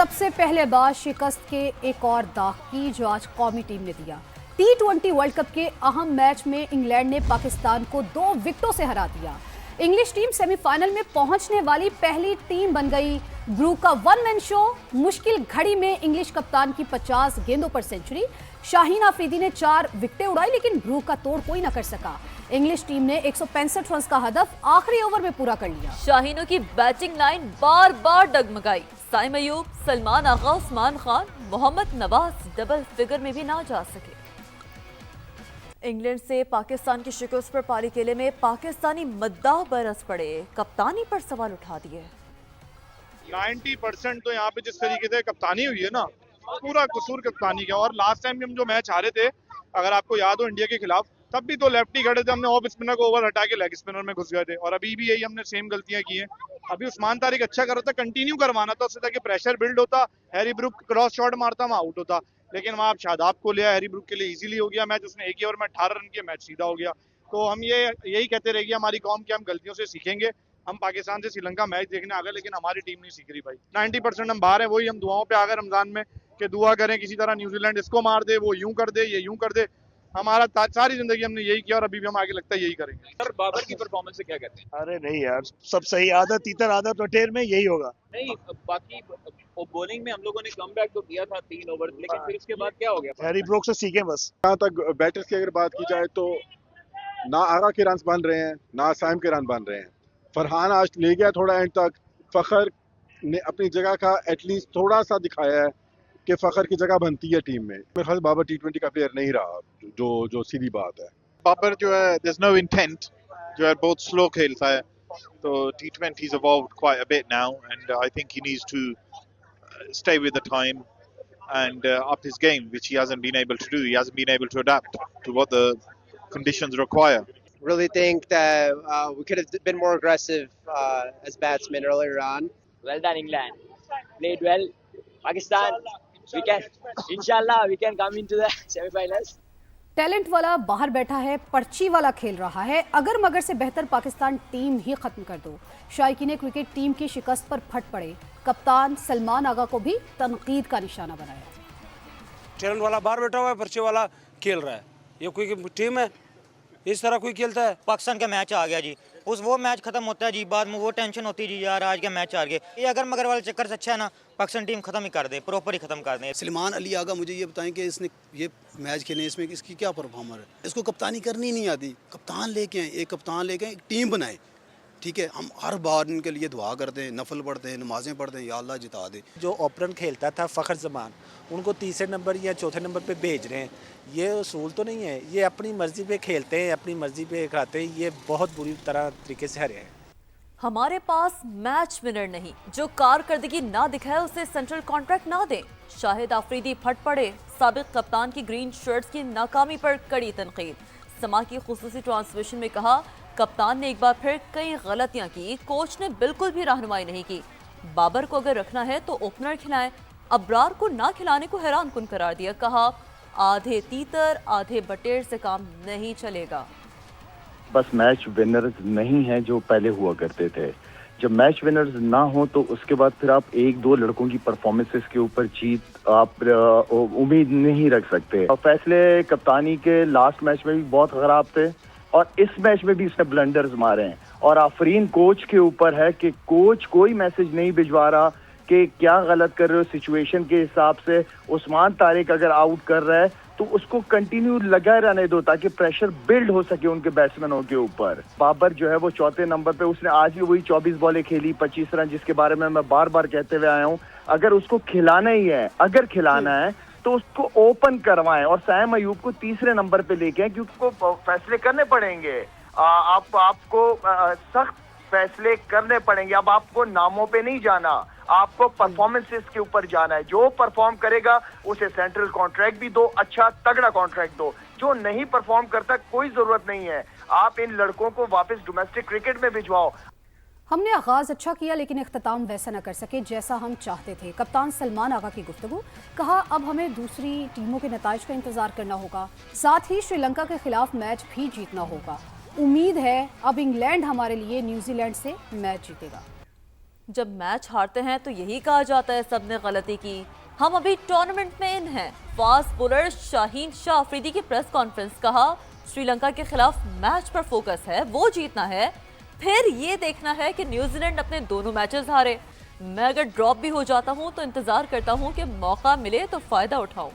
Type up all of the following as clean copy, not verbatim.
सबसे पहले बार शिकस्त के एक और दाग की जो आज कौमी टीम ने दिया। T20 वर्ल्ड कप के अहम मैच में इंग्लैंड ने पाकिस्तान को 2 विकेटों से हरा दिया। इंग्लिश टीम सेमीफाइनल में पहुंचने वाली पहली टीम बन गई। ब्रू का वन मैन शो, मुश्किल घड़ी में इंग्लिश कप्तान की 50 गेंदों पर सेंचुरी। शाहीन आफरीदी ने 4 विकेटें उड़ाई लेकिन ब्रू का तोड़ कोई न कर सका। इंग्लिश टीम ने 165 रन का हदफ आखिरी ओवर में पूरा कर लिया। शाहीनों की बैटिंग लाइन बार बार डगमगाई। साइम अयूब, सलमान आगा, उस्मान खान, मोहम्मद नवाज डबल फिगर में भी ना जा सके। इंग्लैंड से पाकिस्तान की शिकस्त पर पारी केले में पाकिस्तानी मद्दाह बरस पड़े, कप्तानी पर सवाल उठा दिए। 90% तो यहाँ पे जिस तरीके से कप्तानी हुई है ना, पूरा कसूर कप्तानी का। और लास्ट टाइम हम जो मैच हारे थे, अगर आपको याद हो इंडिया के खिलाफ, तब भी तो लेफ्टी खड़े थे, हमने ऑफ स्पिनर को ओवर हटा के लेग स्पिनर में घुस गए थे। और अभी भी यही हमने सेम गलतियां की हैं। अभी उस्मान तारिक अच्छा कर रहा था, कंटिन्यू करवाना था उससे, ताकि प्रेशर बिल्ड होता, हैरी ब्रूक क्रॉस शॉट मारता, वहां आउट होता। लेकिन वहां आप शादाब को लिया, हैरी ब्रूक के लिए इजीली हो गया मैच, उसने एक ही ओवर में 18 रन किए, मैच सीधा हो गया। तो हम यही कहते रहेंगे हमारी कौम की, हम गलतियों से सीखेंगे। हम पाकिस्तान से श्रीलंका मैच देखने आ गए, लेकिन हमारी टीम नहीं सीख रही भाई। 90% हम बाहर है, वही हम दुआओं पे आ गए रमजान में कि दुआ करें किसी तरह न्यूजीलैंड इसको मार दे, वो यूं कर दे, ये यूं कर दे। हमारा सारी जिंदगी हमने यही किया और अभी भी हम आगे लगता है यही करेंगे। सर बाबर की परफॉर्मेंस से क्या कहते हैं? अरे नहीं यार, सब सही। आदत तीतर आदत वटेर में यही होगा। नहीं, बाकी बॉलिंग में हम लोगों ने कमबैक तो किया था 3 ओवर, लेकिन फिर उसके बाद क्या हो गया? हैरी ब्रूक से सीखें बस। जहाँ तक बैटर्स की अगर बात की जाए तो ना आगा के रन बन रहे हैं, ना साइम के रन बन रहे हैं। फरहान आज ले गया थोड़ा एंड तक, फखर ने अपनी जगह का एटलीस्ट थोड़ा सा दिखाया है कि फखर की जगह बनती है टीम में। मेरे ख्याल बाबर T20 का प्लेयर नहीं रहा, जो सीधी बात है। बाबर जो है there's no intent, जो है बहुत स्लो खेलता है। तो T20 he's evolved quite a bit now and I think he needs to stay with the time and up his game, which he hasn't been able to do. He hasn't been able to adapt to what the conditions require. Really think that we could have been more aggressive as batsmen earlier on. Well done, England. Played well. Pakistan, inshallah, we can come into the semi-finals. Talent वाला बाहर बैठा है, पर्ची वाला खेल रहा है। अगर मगर से बेहतर पाकिस्तान टीम ही खत्म कर दो। शायकीन क्रिकेट टीम की शिकस्त पर फट पड़े। कप्तान सलमान आगा को भी तनकीद का निशाना बनाया। टैलेंट वाला बाहर बैठा हुआ है, पर्ची वाला खेल रहा है। ये कोई टीम है? इस तरह कोई खेलता है? पाकिस्तान का मैच आ गया जी, वो मैच खत्म होता है जी, बाद में वो टेंशन होती है जी, यार आज का मैच हार गए। ये अगर मगर वाले चक्कर से अच्छा है ना, पाकिस्तान टीम खत्म ही कर दे, प्रॉपर ही खत्म कर दे। सलमान अली आगा मुझे ये बताएं कि इसने ये मैच खेले, इसमें इसकी क्या परफॉर्मर है? इसको कप्तानी करनी नहीं आती। कप्तान लेके आए, एक कप्तान लेके आए, एक टीम बनाए, ठीक है। हम हर बार इनके लिए दुआ करते हैं, नफल पढ़ते हैं, नमाजें पढ़ते हैं, या अल्लाह जिता दे। जो ओपनर खेलता था फ़खर जमान, उनको तीसरे नंबर या चौथे नंबर पे भेज रहे हैं। ये उसूल तो नहीं है, ये अपनी मर्जी पे खेलते हैं, अपनी मर्जी पे खाते हैं। ये बहुत बुरी तरह तरीके से हरे हैं। हमारे पास मैच विनर नहीं, जो कारकर्दगी ना दिखाए उसे सेंट्रल कॉन्ट्रैक्ट ना दे। शाहिद आफरीदी फट पड़े, साबिक कप्तान की ग्रीन शर्ट्स की नाकामी पर कड़ी तनकीद। समा की खुसूसी ट्रांसमिशन में कहा, कप्तान ने एक बार फिर कई गलतियां की, कोच ने बिल्कुल भी रहनुमाई नहीं की। बाबर को अगर रखना है तो ओपनर खिलाएं, अब्रार को ना खिलाने को हैरान कुन करार दिया। कहा, आधे तीतर आधे बटेर से काम नहीं चलेगा। बस मैच विनर्स नहीं है जो पहले हुआ करते थे। जब मैच विनर्स ना हो तो उसके बाद फिर आप 1-2 लड़कों की परफॉर्मेंसेस के ऊपर जीत आप उम्मीद नहीं रख सकते। फैसले कप्तानी के लास्ट मैच में भी बहुत खराब थे और इस मैच में भी इसने ब्लंडर्स मारे हैं। और आफरीन कोच के ऊपर है कि कोच कोई मैसेज नहीं भिजवा रहा कि क्या गलत कर रहे हो। सिचुएशन के हिसाब से उस्मान तारिक अगर आउट कर रहा है तो उसको कंटिन्यू लगा रहने दो ताकि प्रेशर बिल्ड हो सके उनके बैट्समैनों के ऊपर। बाबर जो है वो चौथे नंबर पे, उसने आज भी वही 24 बॉलें खेली, 25 रन, जिसके बारे में मैं बार बार कहते हुए आया हूँ। अगर उसको खिलाना ही है, अगर खिलाना है तो उसको ओपन करवाएं और साइम अयूब को तीसरे नंबर पे लेके आए, क्योंकि उसको फैसले करने पड़ेंगे। आपको सख्त फैसले करने पड़ेंगे। अब आपको नामों पे नहीं जाना, आपको परफॉर्मेंसेस के ऊपर जाना है। जो परफॉर्म करेगा उसे सेंट्रल कॉन्ट्रैक्ट भी दो, अच्छा तगड़ा कॉन्ट्रैक्ट दो। जो नहीं परफॉर्म करता कोई जरूरत नहीं है, आप इन लड़कों को वापस डोमेस्टिक क्रिकेट में भिजवाओ। हमने आगाज अच्छा किया लेकिन इख्तिताम वैसा न कर सके जैसा हम चाहते थे। कप्तान सलमान आगा की गुफ्तगू। कहा, अब हमें दूसरी टीमों के नताइज का इंतजार करना होगा, साथ ही श्रीलंका के खिलाफ मैच भी जीतना होगा। उम्मीद है अब इंग्लैंड हमारे लिए न्यूजीलैंड से मैच जीतेगा। जब मैच हारते हैं तो यही कहा जाता है सबने गलती की। हम अभी टूर्नामेंट में इन हैं। फास्ट बॉलर शाहीन शाह अफरीदी की प्रेस कॉन्फ्रेंस, कहा श्रीलंका के खिलाफ मैच पर फोकस है, वो जीतना है, फिर ये देखना है कि न्यूजीलैंड अपने दोनों मैचेस हारे। मैं अगर ड्रॉप भी हो जाता हूं तो इंतजार करता हूं कि मौका मिले तो फायदा उठाऊं।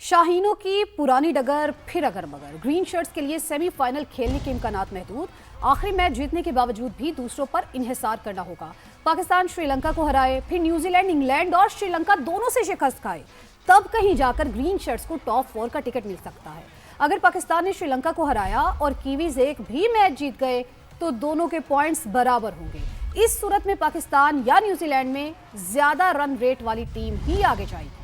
शाहीनों की पुरानी डगर फिर अगर मगर, ग्रीन शर्ट्स के लिए सेमीफाइनल खेलने के इम्कानात महदूद। आखिरी मैच जीतने के बावजूद भी दूसरों पर इन्हिसार करना होगा। पाकिस्तान श्रीलंका को हराए, फिर न्यूजीलैंड इंग्लैंड और श्रीलंका दोनों से शिकस्त खाए, तब कहीं जाकर ग्रीन शर्ट्स को टॉप 4 का टिकट मिल सकता है। अगर पाकिस्तान ने श्रीलंका को हराया और कीवीज एक भी मैच जीत गए तो दोनों के पॉइंट्स बराबर होंगे। इस सूरत में पाकिस्तान या न्यूजीलैंड में ज्यादा रन रेट वाली टीम ही आगे जाएगी।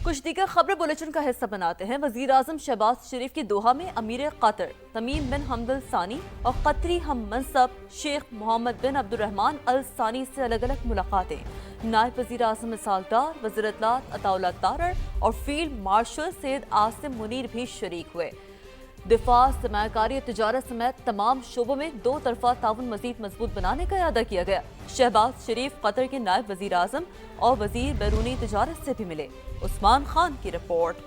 कुछ दीगर खबरें बुलेटिन का हिस्सा बनाते हैं। वजीर आजम शहबाज शरीफ की दोहा में अमीर कतर तमीम बिन हमद अल सानी और कतरी हम मनसब शेख मोहम्मद बिन अब्दुर्रहमान अल सानी से अलग अलग मुलाकातें। नायब वजीर आजम इसहाक डार, वज़ीर इत्तलात अताउल्लाह तारर और फील्ड मार्शल सैयद आसिम मुनीर भी शरीक हुए। दिफा, सरमायाकारी और तिजारत समेत तमाम शोबों में दो तरफा ताउन मजीद मजबूत बनाने का इरादा किया गया। शहबाज शरीफ कतर के नायब वजीर आजम और वजीर बैरूनी तिजारत से भी मिले। उस्मान खान की रिपोर्ट।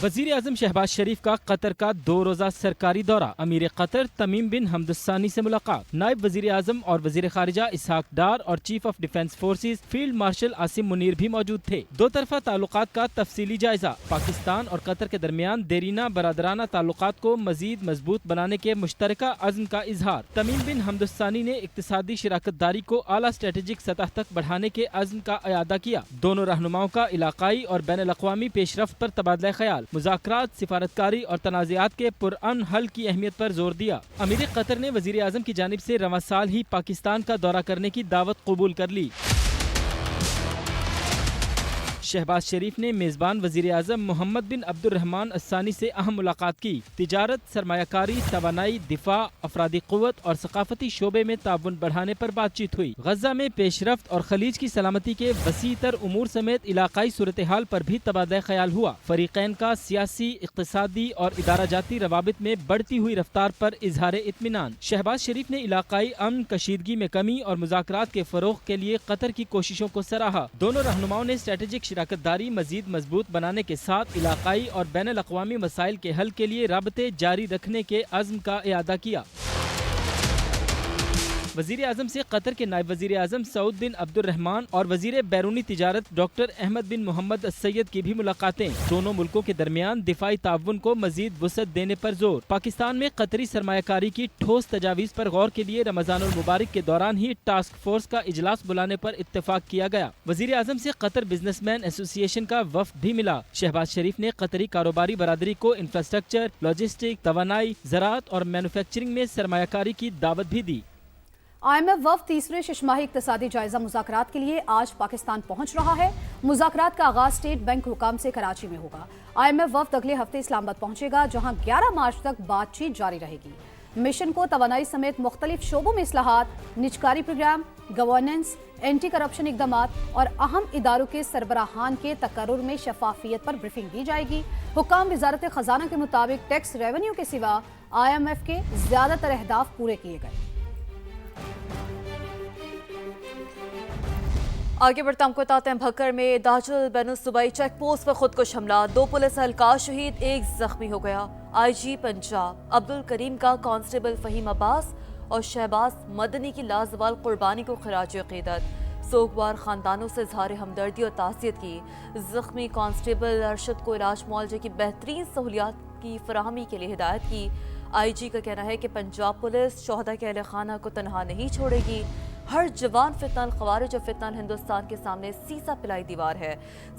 वजीर आजम शहबाज शरीफ का कतर का 2 रोजा सरकारी दौरा। अमीर कतर तमीम बिन हमद सानी से मुलाकात। नायब वजीर आजम और वजीर खारिजा इसहाक डार और chief of defence forces field marshal Asim Munir भी मौजूद थे। दो तरफा ताल्लुकात का तफसीली जायजा। पाकिस्तान और कतर के दरमियान देरीना बरादराना ताल्लुकात को मजीद मजबूत बनाने के मुश्तरका अज़्म का इजहार। तमीम बिन हमद सानी ने इक्तिसादी शराकतदारी को आला स्ट्रेटेजिक सतह तक बढ़ाने के अज़्म का अयादा किया। दोनों रहनुमाओं का इलाकाई और बैन अल-अक़वामी पेशरफ्त पर तबादला ख्याल, मुज़ाकरात, सिफारतकारी और तनाज़ात के पुरअमन हल की अहमियत पर जोर दिया। अमीर कतर ने वज़ीर आज़म की जानिब से रवां साल ही पाकिस्तान का दौरा करने की दावत कबूल कर ली। शहबाज शरीफ ने मेज़बान वज़ीर आज़म मोहम्मद बिन अब्दुर्रहमान अस्सानी से अहम मुलाकात की। तिजारत, सरमायाकारी, तवानाई, दिफा, अफरादी क़ुव्वत और सकाफती शोबे में ताउन बढ़ाने पर बातचीत हुई। गज़ा में पेशरफ्त और खलीज की सलामती के वसीतर उमूर समेत इलाकाई सूरत हाल पर भी तबादला ख्याल हुआ। फरीक़ैन का सियासी, इक़्तिसादी और इदारा-जाती रवाबित में बढ़ती हुई रफ्तार पर इजहार इत्मीनान। शहबाज शरीफ ने इलाकाई अमन कशीदगी में कमी और मुज़ाकरात के फ़रोग़ के लिए कतर की कोशिशों को सराहा। दोनों रहनुमाओं ने स्ट्रेटेजिक शराकतदारी मजीद मजबूत बनाने के साथ इलाकाई और बैन अल-अक़वामी मसाइल के हल के लिए राबते जारी रखने के अज़्म का इयादा किया। वज़ीर आज़म से कतर के नायब वज़ीर आज़म सऊद बिन अब्दुर्रहमान और वज़ीर बैरूनी तिजारत डॉक्टर अहमद बिन मोहम्मद सैयद की भी मुलाकातें। दोनों मुल्कों के दरमियान दिफाई ताउन को मजीद वुसअत देने पर जोर। पाकिस्तान में कतरी सरमायाकारी की ठोस तजावीज़ पर गौर के लिए रमज़ानुल मुबारक के दौरान ही टास्क फोर्स का इजलास बुलाने पर इत्तेफाक किया गया। वज़ीर आज़म से कतर बिजनेसमैन एसोसिएशन का वफ़द भी मिला। शहबाज शरीफ ने कतरी कारोबारी बरादरी को इंफ्रास्ट्रक्चर, लॉजिस्टिक, तवानाई, ज़राअत और मैन्युफैक्चरिंग में सरमायाकारी की दावत भी दी। IMF वफ़द तीसरे शशमाही इक़्तिसादी जायजा मुज़ाकरात के लिए आज पाकिस्तान पहुंच रहा है। मुज़ाकरात का आगाज़ स्टेट बैंक हुकाम से कराची में होगा। IMF वफ़द अगले हफ्ते इस्लामाबाद पहुंचेगा, जहां 11 मार्च तक बातचीत जारी रहेगी। मिशन को तवानाई समेत मुख्तलिफ शोबों में इस्लाहात, निजकारी प्रोग्राम, गवर्नेंस, एंटी करप्शन इक़दामात और अहम इदारों के सरबराहान के तकर्रुर में शफाफियत पर ब्रीफिंग दी जाएगी। हुकाम वज़ारत ख़जाना के मुताबिक टैक्स रेवेन्यू के सिवा IMF के ज़्यादातर अहदाफ पूरे किए गए। आगे बढ़ते आपको बताते हैं, भक्कर में दाजुल बैनुस्सूबाई चेक पोस्ट पर खुदकुश हमला, 2 पुलिस एहलकार शहीद, 1 जख्मी हो गया। IG पंजाब अब्दुल करीम का कांस्टेबल फ़हीम अब्बास और शहबाज मदनी की लाजवाल कुर्बानी को खिराज अक़ीदत। सोगवार खानदानों से इज़हार हमदर्दी और ताज़ियत की। जख्मी कांस्टेबल अरशद को इलाज मुआवजे की बेहतरीन सहूलियात की फराहमी के लिए हिदायत की। IG का कहना है कि पंजाब पुलिस शोहदा के अहले खाना को तनहा नहीं छोड़ेगी। हर जवान फितन ख़वारिज और फितन हिंदुस्तान के सामने सीसा पिलाई दीवार है।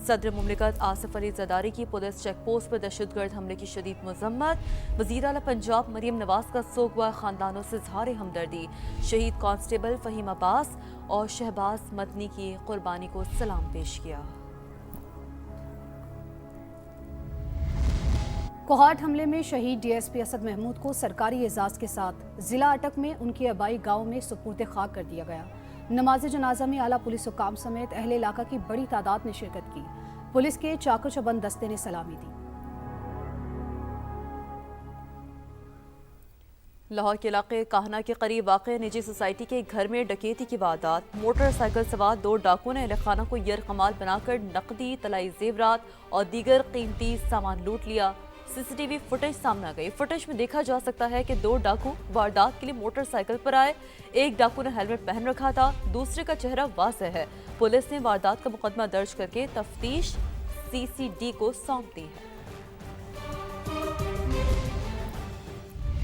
सदर मुमलिकत आसिफ अली ज़रदारी की पुलिस चेक पोस्ट पर दहशतगर्द हमले की शदीद मज़म्मत। वज़ीर आला पंजाब मरीम नवाज का सोगवार खानदानों से इज़हार हमदर्दी। शहीद कांस्टेबल फ़हीम अब्बास और शहबाज मदनी की कुर्बानी को सलाम पेश किया। कोहाट हमले में शहीद डीएसपी असद महमूद को सरकारी एजाज के साथ जिला अटक में उनकी आबाई गांव में सुपुर्द खाक कर दिया गया। नमाज जनाजा में आला पुलिस हुकाम समेत अहले इलाका की बड़ी तादाद ने शिरकत की। पुलिस के चाकर चबंद दस्ते ने सलामी दी। लाहौर के इलाके काहना के करीब वाक़ निजी सोसाइटी के घर में डकैती की वारदात। मोटरसाइकिल सवार 2 डाकुओं ने अहलखाना को यरकमाल बनाकर नकदी, तलाई जेवरात और दीगर कीमती सामान लूट लिया। सीसीटीवी फुटेज सामने आ गई। फुटेज में देखा जा सकता है कि 2 डाकू वारदात के लिए मोटरसाइकिल पर आए। एक डाकू ने हेलमेट पहन रखा था, दूसरे का चेहरा वाज़ेह है। पुलिस ने वारदात का मुकदमा दर्ज करके तफ्तीश CCD को सौंप दी है।